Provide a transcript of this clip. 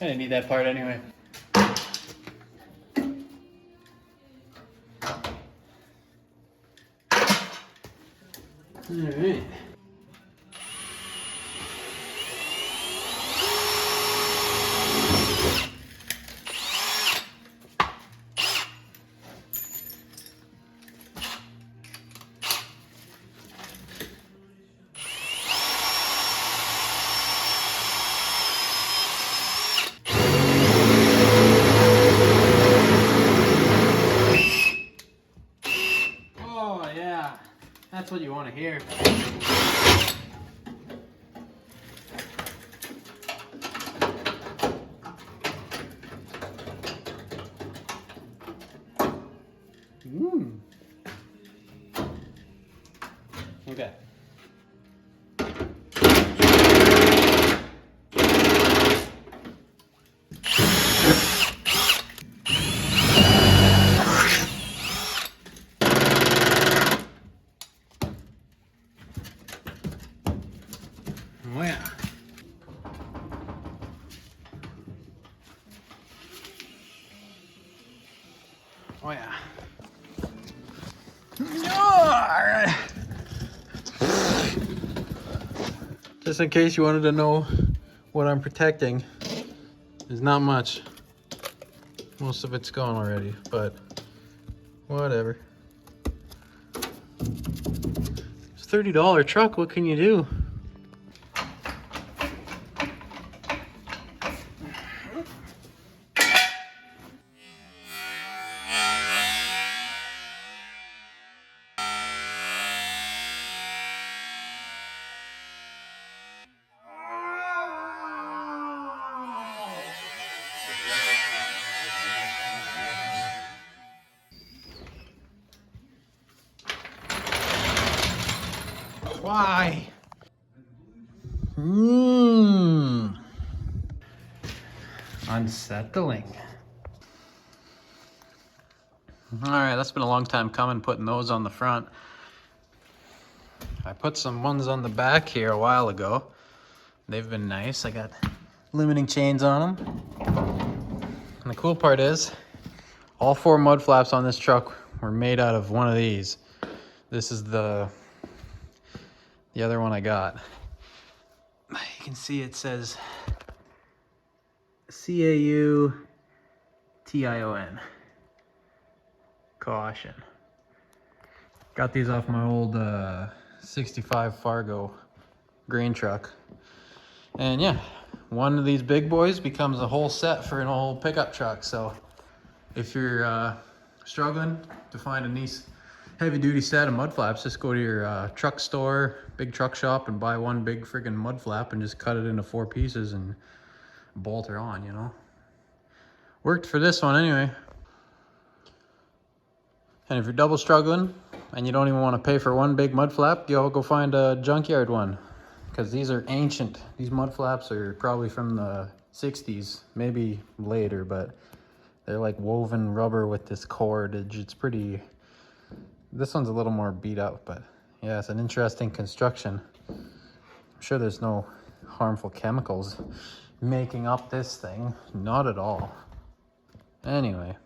I didn't need that part anyway. All right. Oh yeah, that's what you want to hear. Okay. Oh yeah. Oh yeah. All right. Just in case you wanted to know what I'm protecting, there's not much. Most of it's gone already, but whatever. It's a $30 truck, what can you do? Why? Unsettling. All right, that's been a long time coming, putting those on the front. I put some ones on the back here a while ago. They've been nice. I got limiting chains on them. And the cool part is, all 4 mud flaps on this truck were made out of one of these. This is the other one I got. You can see it says CAUTION. Caution. Got these off my old 65 Fargo grain truck. And yeah, one of these big boys becomes a whole set for an old pickup truck. So if you're struggling to find a nice heavy duty set of mud flaps, just go to your truck store, big truck shop, and buy one big friggin' mud flap and just cut it into 4 pieces and bolt her on, you know. Worked for this one anyway. And if you're double struggling and you don't even want to pay for one big mud flap, you'll go find a junkyard one, because these are ancient. These mud flaps are probably from the 60s, maybe later, but they're like woven rubber with this cordage. It's pretty, this one's a little more beat up, but yeah, it's an interesting construction. I'm sure there's no harmful chemicals making up this thing. Not at all. Anyway.